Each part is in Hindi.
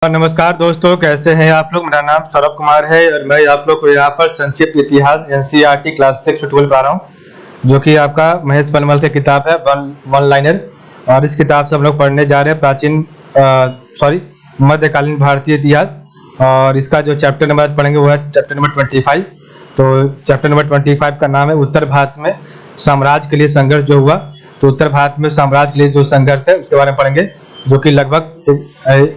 नमस्कार दोस्तों, कैसे हैं आप लोग। मेरा नाम सौरभ कुमार है और मैं आप लोग को यहाँ पर संक्षिप्त इतिहास एनसीईआरटी क्लास 6 12 पढ़ा रहा हूँ, जो कि आपका महेश बनमल की किताब है वन लाइनर। और इस किताब से हम लोग पढ़ने जा रहे हैं मध्यकालीन भारतीय इतिहास। और इसका जो चैप्टर नंबर पढ़ेंगे वो है चैप्टर नंबर 25। तो चैप्टर नंबर 25 का नाम है उत्तर भारत में साम्राज्य के लिए संघर्ष जो हुआ। तो उत्तर भारत में साम्राज्य के लिए जो संघर्ष है उसके बारे में पढ़ेंगे, जो कि लगभग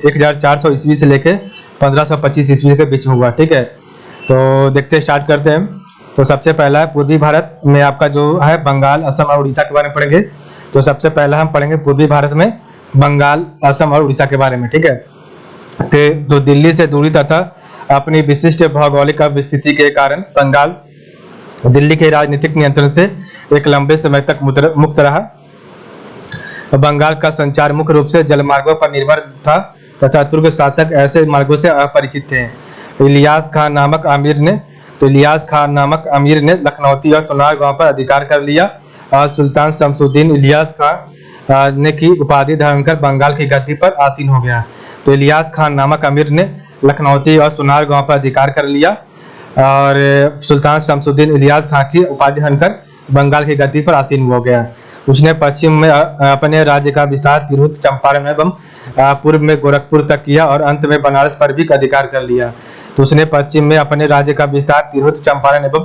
1400 ईस्वी से लेके 1525 ईस्वी के बीच में हुआ। ठीक है, तो देखते स्टार्ट करते हैं। तो सबसे पहला है पूर्वी भारत में आपका जो है बंगाल, असम और उड़ीसा के बारे में पढ़ेंगे। तो सबसे पहला हम पढ़ेंगे पूर्वी भारत में बंगाल, असम और उड़ीसा के बारे में। ठीक है, तो दिल्ली से दूरी तथा अपनी विशिष्ट भौगोलिक स्थिति के कारण बंगाल दिल्ली के राजनीतिक नियंत्रण से एक लंबे समय तक मुक्त रहा। बंगाल का संचार मुख्य रूप से जलमार्गों पर निर्भर था तथा तुर्क शासक ऐसे मार्गों से अपरिचित थे। इलियास खान नामक अमीर ने लखनौती और सोनार गांव पर अधिकार कर लिया और सुल्तान शमसुद्दीन इलियास खान ने की उपाधि धारण कर बंगाल की गद्दी पर आसीन हो गया। तो इलियास खान नामक अमीर ने लखनौती और सोनार गांव पर अधिकार कर लिया और सुल्तान शमसुद्दीन इलियास खान की उपाधि धारण कर बंगाल की गद्दी पर आसीन हो गया। उसने पश्चिम में अपने राज्य का विस्तार तिरहुत, चंपारण एवं पूर्व में गोरखपुर तक किया और अंत में बनारस पर भी अधिकार कर लिया। तो उसने पश्चिम में अपने राज्य का विस्तार तिरहुत, चंपारण एवं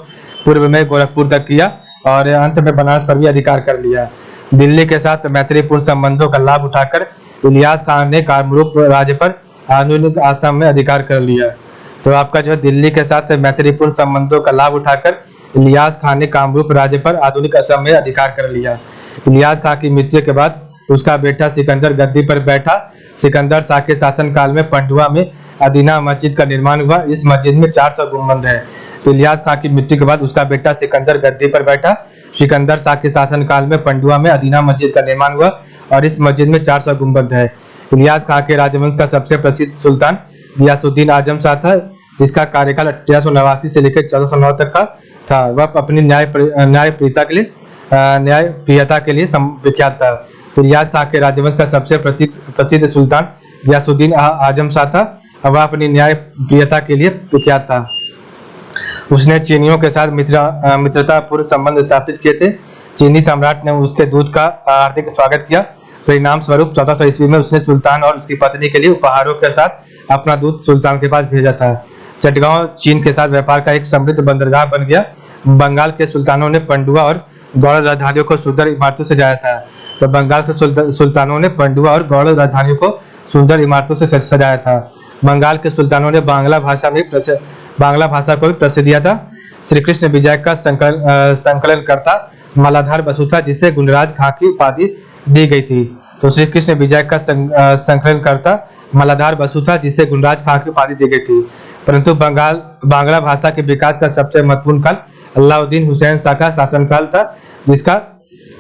पूर्व में गोरखपुर तक किया और अंत में बनारस पर भी अधिकार कर लिया। दिल्ली के साथ मैत्रीपूर्ण संबंधों का लाभ उठाकर इलियास खान ने कामरूप राज्य पर आधुनिक असम में अधिकार कर लिया। तो आपका जो है दिल्ली के साथ मैत्रीपूर्ण संबंधों का लाभ उठाकर इलियास खान ने कामरूप राज्य पर आधुनिक असम में अधिकार कर लिया। इलियास खान की मृत्यु के बाद उसका बेटा सिकंदर गद्दी पर बैठा। सिकंदर शाह के शासनकाल में पंडुआ में अदीना मस्जिद का निर्माण हुआ। इस मस्जिद में 400 गुंबद है। तो इलियास खान की मृत्यु के बाद उसका बेटा सिकंदर गद्दी पर बैठा। सिकंदर शाह के शासनकाल में पंडुआ में अदीना मस्जिद का निर्माण हुआ और इस मस्जिद में 400 गुंबद है। इलियास खान के राजवंश का सबसे प्रसिद्ध सुल्तान गियासुद्दीन आजम शाह था, जिसका कार्यकाल 1389 से लेकर 1409 तक का था। वह अपनी न्यायप्रियता के लिए विख्यात था। तो इलियास खान के राजवंश का सबसे प्रसिद्ध सुल्तान गियासुद्दीन आजम शाह था। वह अपनी न्यायप्रियता के लिए विख्यात था। उसने चीनियों के साथ मित्रतापूर्ण संबंध स्थापित किए थे। चीनी सम्राट ने उसके दूत का हार्दिक स्वागत किया। परिणाम स्वरूप 1400 ईस्वी में उसने सुल्तान और उसकी पत्नी के लिए उपहारों के साथ अपना दूत सुल्तान के पास भेजा था। चटगांव चीन के साथ व्यापार का एक समृद्ध बंदरगाह बन गया। बंगाल के सुल्तानों ने पंडुआ और गौड़ राजधानियों को सुंदर इमारतों से सजाया था। तो बंगाल के सुल्तानों ने पंडुआ और गौड़ राजधानियों को सुंदर इमारतों से सजाया था। बंगाल के सुल्तानों ने बांग्ला भाषा को भी प्रसिद्ध दिया था। श्री कृष्ण विजय का संकलनकर्ता मालाधार बसु था, जिसे गुणराज खां की उपाधि दी गई थी। तो श्री कृष्ण विजय का संकलनकर्ता मालाधार बसु था, जिसे गुणराज खां की उपाधि दी गई थी। परंतु बांग्ला भाषा के विकास का सबसे महत्वपूर्ण काल अलाउद्दीन हुसैन शाह का शासनकाल था, जिसका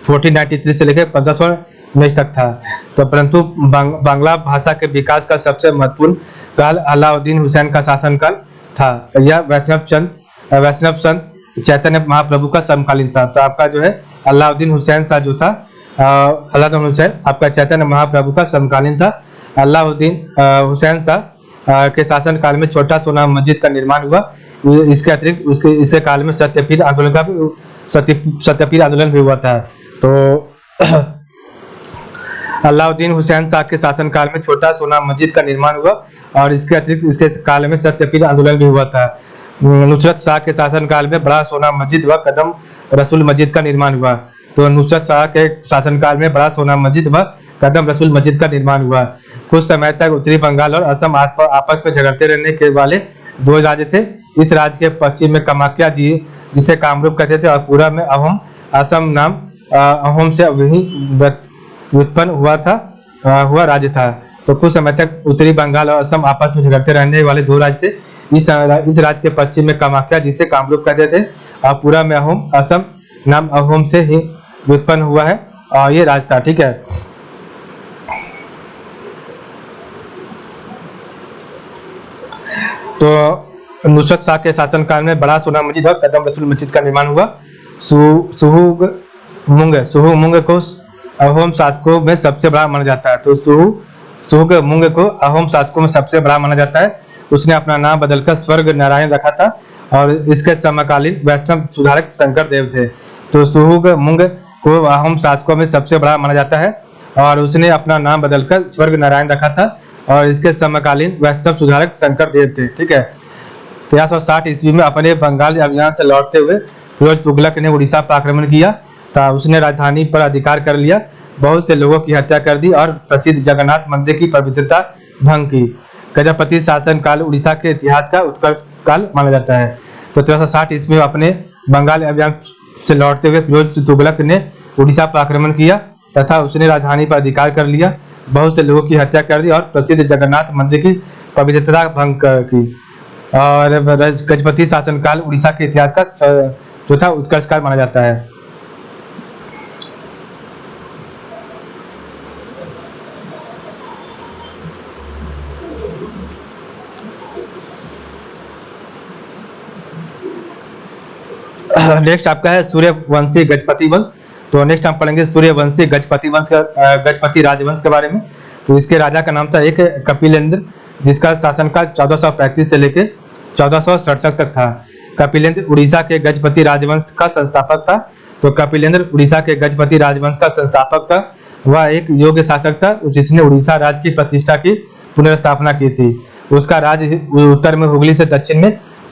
1493 से लेकर 1519 तक था। तो परंतु बांग्ला भाषा के विकास का सबसे महत्वपूर्ण काल अलाउद्दीन हुसैन का शासनकाल था। यह वैष्णव संत चैतन्य महाप्रभु का समकालीन था। तो आपका जो है अलाउद्दीन हुसैन शाह जो था, अलाउद्दीन हुसैन आपका चैतन्य महाप्रभु का समकालीन था। अलाउद्दीन हुसैन शाह के शासनकाल में छोटा सोना मस्जिद का निर्माण हुआ। इसके अतिरिक्त इसे काल में सत्यपीर आंदोलन भी हुआ था। तो अलाउद्दीन हुसैन शाह के शासनकाल में छोटा सोना मस्जिद का निर्माण हुआ और इसके अतिरिक्त इसके काल में सत्यपीर आंदोलन भी हुआ था। नुसरत शाह के शासनकाल में बड़ा सोना मस्जिद व कदम रसूल मस्जिद का निर्माण हुआ। तो नुसरत शाह के शासनकाल में बड़ा सोना मस्जिद व कदम रसूल मस्जिद का निर्माण हुआ। कुछ समय तक उत्तरी बंगाल और असम आपस में झगड़ते रहने के वाले दो राज्य थे। इस राज्य के पश्चिम में कामाख्या जी, जिसे कामरूप कहते थे, और पूरा में अहोम, असम नाम अहोम से व्युत्पन्न हुआ राज्य था। तो कुछ समय तक उत्तरी बंगाल और असम आपस में झगड़ते रहने वाले दो राज्य थे। इस राज्य के पश्चिम में कामाख्या, जिसे कामरूप कहते थे, और पूरा में अहोम, असम नाम अहोम से ही व्युत्पन्न हुआ है और ये राज्य था। ठीक है, तो नुसरत शाह के शासनकाल में बड़ा सोना मस्जिद और कदम रसूल मस्जिद का निर्माण हुआ। सुहु मुंग को अहोम शासकों में सबसे बड़ा माना जाता है। तो सुहु सुहुगमुंग को अहोम शासकों में सबसे बड़ा माना जाता है। उसने अपना नाम बदलकर स्वर्ग नारायण रखा था और इसके समकालीन वैष्णव सुधारक शंकर देव थे। तो सुहुगमुंग को अहोम शासकों में सबसे बड़ा माना जाता है और उसने अपना नाम बदलकर स्वर्ग नारायण रखा था और इसके समकालीन वैष्णव सुधारक शंकर देव थे। ठीक है। 1360 ईस्वी में अपने बंगाल अभियान से लौटते हुए फिरोज तुगलक ने उड़ीसा पर आक्रमण किया था। उसने राजधानी पर अधिकार कर लिया, बहुत से लोगों की हत्या कर दी और प्रसिद्ध जगन्नाथ मंदिर की पवित्रता भंग की। गजपति शासन काल उड़ीसा के इतिहास का उत्कर्ष काल माना जाता है। तो 1360 ईस्वी में अपने बंगाल अभियान से लौटते हुए फिरोज तुगलक ने उड़ीसा पर आक्रमण किया तथा उसने राजधानी पर अधिकार कर लिया, बहुत से लोगों की हत्या कर दी और प्रसिद्ध जगन्नाथ मंदिर की पवित्रता भंग की। और गजपति शासनकाल उड़ीसा के इतिहास का चौथा उत्कर्ष काल माना जाता है। नेक्स्ट आपका है सूर्यवंशी गजपति वंश। तो नेक्स्ट हम पढ़ेंगे सूर्यवंशी गजपति वंश का गजपति राजवंश के बारे में। तो इसके राजा का नाम था एक कपिलेंद्र, जिसका शासनकाल 1435 से लेकर 1467 तक था। कपिलेंद्र उड़ीसा के गजपति राजवंश का संस्थापक था। तो कपिलेंद्र उड़ीसा के गजपति राजवंश का संस्थापक था। वह एक योग्य शासक था जिसने उड़ीसा राज्य की प्रतिष्ठा की पुनर्स्थापना की थी। उसका राज्य उत्तर में हुगली से दक्षिण में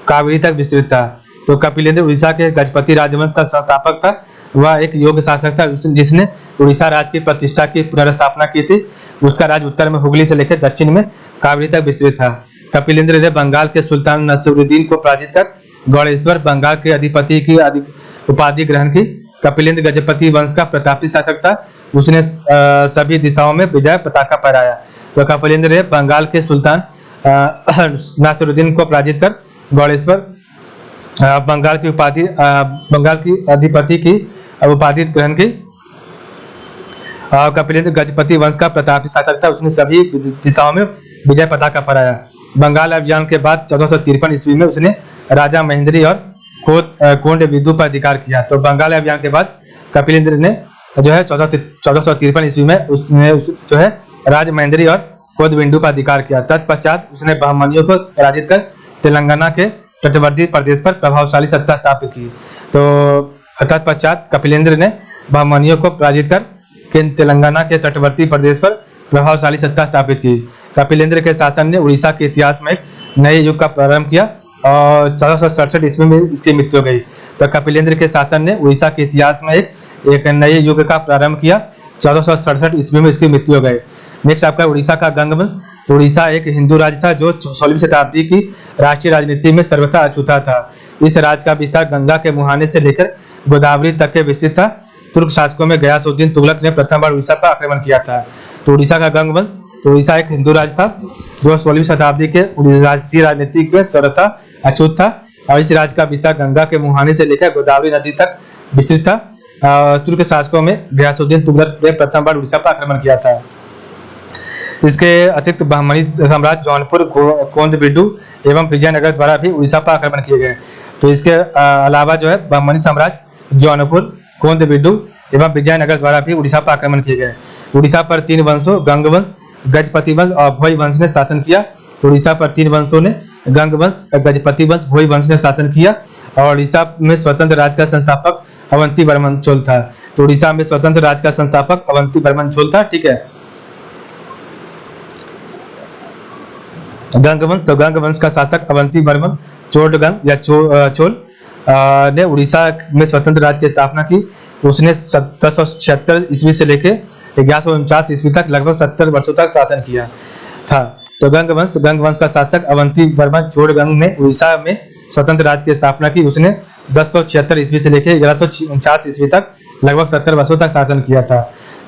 कावेरी तक विस्तृत था। तो कपिलेंद्र उड़ीसा के गजपति राजवंश का संस्थापक था। वह एक योग्य शासक था जिसने उड़ीसा राज्य की प्रतिष्ठा की पुनर्स्थापना की थी। उसका राज्य उत्तर में हुगली से लेकर दक्षिण में कावेरी तक विस्तृत था। कपिलेंद्र ने बंगाल के सुल्तान नसीरुद्दीन को पराजित कर गौड़ेश्वर बंगाल के अधिपति की उपाधि ग्रहण की। कपिलेंद्र गजपति वंश का प्रतापी शासक था। उसने सभी दिशाओं में विजय पताका फहराया। तो कपिलेंद्र ने बंगाल के सुल्तान नसीरुद्दीन को पराजित कर गौड़ेश्वर बंगाल की अधिपति की उपाधि ग्रहण की। कपिलेंद्र गजपति वंश का प्रतापी शासक था। उसने सभी दिशाओं में विजय पताका फहराया। बंगाल अभियान के बाद 1453 ईस्वी में उसने राजा महेंद्री और कोंड विदु पर अधिकार किया। तो बंगाल अभियान के बाद कपिलेंद्र ने जो है 1453 ईस्वी में उसने जो है राजा महेंद्री और कोंड विदु पर अधिकार किया। तत्पश्चात उसने बहमनियों को पराजित कर तेलंगाना के तटवर्ती प्रदेश पर प्रभावशाली सत्ता स्थापित की। तो तत्पश्चात कपिलेंद्र ने बहमनियों को पराजित कर तेलंगाना के तटवर्ती प्रदेश पर प्रभावशाली सत्ता स्थापित की। कपिलेंद्र के शासन ने उड़ीसा के इतिहास में एक नए युग का प्रारंभ किया और 1467 ईस्वी में इसकी मृत्यु हो गई। तो कपिलेंद्र के शासन ने उड़ीसा के इतिहास में एक नए युग का प्रारंभ किया। 1467 ईस्वी में इसकी मृत्यु हो गई। नेक्स्ट आपका उड़ीसा का गंगवंश। तो उड़ीसा एक हिंदू राज्य था जो 16वीं शताब्दी की राष्ट्रीय राजनीति में सर्वथा अछूता था। इस राज्य का विस्तार गंगा के मुहाने से लेकर गोदावरी तक के विस्तृत था। तुर्क शासकों में गयासुद्दीन तुगलक ने प्रथम बार उड़ीसा पर आक्रमण किया था। तो उड़ीसा का गंगवंश। तो उड़ीसा एक हिंदू राज्य था जो 16वीं शताब्दी के राष्ट्रीय राजनीति में सर्वथा अछूत था और इस राज्य का विस्तार गंगा के मुहाने से लेकर गोदावरी नदी तक विस्तृत था। तुर्क शासकों में गयासुद्दीन तुगलक ने प्रथम बार उड़ीसा पर आक्रमण किया था। इसके अतिरिक्त बहमनी साम्राज्य जौनपुर, कोंदविडु एवं विजयनगर द्वारा भी उड़ीसा पर आक्रमण किए गए। तो इसके अलावा जो है बहमनी साम्राज्य जौनपुर, कोंदविडु एवं विजयनगर द्वारा भी उड़ीसा पर आक्रमण किए गए। उड़ीसा पर 3 वंशों गंगवंश, गजपति वंश और भोई वंश ने शासन किया। तो उड़ीसा पर 3 वंशों ने गंगवंश, गजपति वंश, भोई वंश ने शासन किया और उड़ीसा में स्वतंत्र राज्य का संस्थापक अवंती वर्मन चोल था। तो उड़ीसा में स्वतंत्र राज्य का संस्थापक अवंती वर्मन चोल था। ठीक है। गंगवंश। तो गंगवंश का शासक अवंती वर्मन चोडगंग या चोल ने उड़ीसा में स्वतंत्र राज्य की स्थापना की। उसने 1776 ईस्वी से लेकर 1149 ईस्वी तक लगभग 70 वर्षों तक शासन किया था। तो गंगवंश का शासक अवंती वर्मन चोडगंग ने उड़ीसा में स्वतंत्र राज्य की स्थापना की। उसने 1076 ईस्वी से लेकर 1149 ईस्वी तक लगभग 70 वर्षों तक शासन किया था।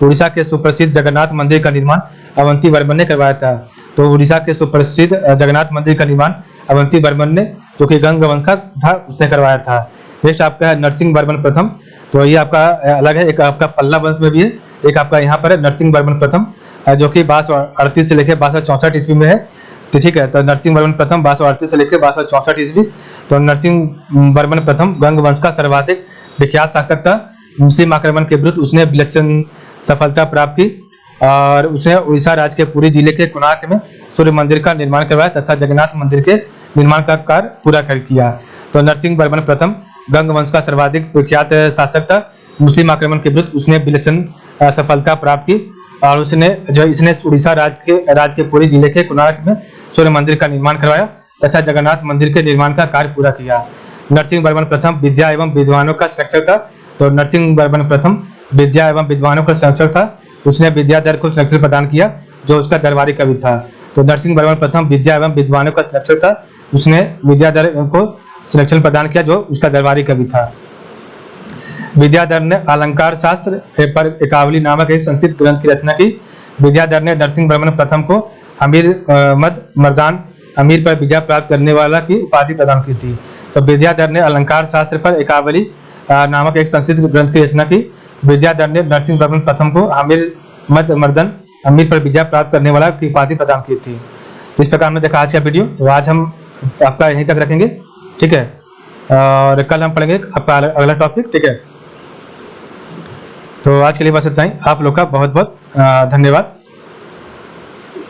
उड़ीसा के सुप्रसिद्ध जगन्नाथ मंदिर का निर्माण अवंती वर्मन ने करवाया था। तो उड़ीसा के सुप्रसिद्ध जगन्नाथ मंदिर का निर्माण अवंती वर्मन ने, जो कि गंगवंश का था, उसने करवाया था। नेक्स्ट आपका है नरसिंह वर्मन प्रथम। तो ये आपका अलग है, एक आपका पल्लव वंश में भी है, एक आपका यहाँ पर है नरसिंह वर्मन प्रथम, जो कि 1238 से लेकर 1264 ईस्वी में है। तो ठीक है। तो नरसिंह वर्मन प्रथम 1238 से लेकर 1264 ईस्वी। तो नरसिंह वर्मन प्रथम गंगवंश का सर्वाधिक विख्यात शासक था। मुस्लिम आक्रमण के विरुद्ध उसने विलक्षण सफलता प्राप्त की और उसने उड़ीसा राज्य के पुरी जिले के कोणार्क में सूर्य मंदिर का निर्माण करवाया तथा जगन्नाथ मंदिर के निर्माण का कार्य पूरा कर किया। तो नरसिंह वर्मन प्रथम गंग वंश का सर्वाधिक प्रख्यात शासक था। मुस्लिम आक्रमण के विरुद्ध उसने विलक्षण सफलता प्राप्त की और इसने उड़ीसा राज्य के पुरी जिले के कोणार्क में सूर्य मंदिर का निर्माण करवाया तथा जगन्नाथ मंदिर के निर्माण का कार्य पूरा किया। नरसिंह वर्मन प्रथम विद्या एवं विद्वानों का संरक्षक था। तो नरसिंह वर्मन प्रथम विद्या एवं विद्वानों का संरक्षक था। उसने विद्याधर को संरक्षण प्रदान किया जो उसका दरबारी कवि था। तो नरसिंह वर्मन प्रथम विद्या एवं विद्वानों का संरक्षक था। उसने विद्याधर को संरक्षण प्रदान किया जो उसका दरबारी कवि था। विद्याधर ने अलंकार शास्त्र पर एकावली नामक एक संस्कृत ग्रंथ की रचना की। विद्याधर ने नरसिंह वर्मन प्रथम को अमीर मर्दान अमीर पर विजय प्राप्त करने वाला की उपाधि प्रदान की थी। तो विद्याधर ने अलंकार शास्त्र पर एकावली नामक एक संस्कृत ग्रंथ की रचना की। विद्याधर ने नरसिंह वर्मन प्रथम को मर्दन अमीर पर विजय प्राप्त करने वाला की उपाधि प्रदान की थी। इस प्रकार हमने देखा आज का वीडियो। तो आज हम आपका यहीं तक रखेंगे, ठीक है, और कल हम पढ़ेंगे आपका अगला टॉपिक, ठीक है। तो आज के लिए बस इतना ही। आप लोग का बहुत बहुत धन्यवाद,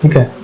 ठीक है।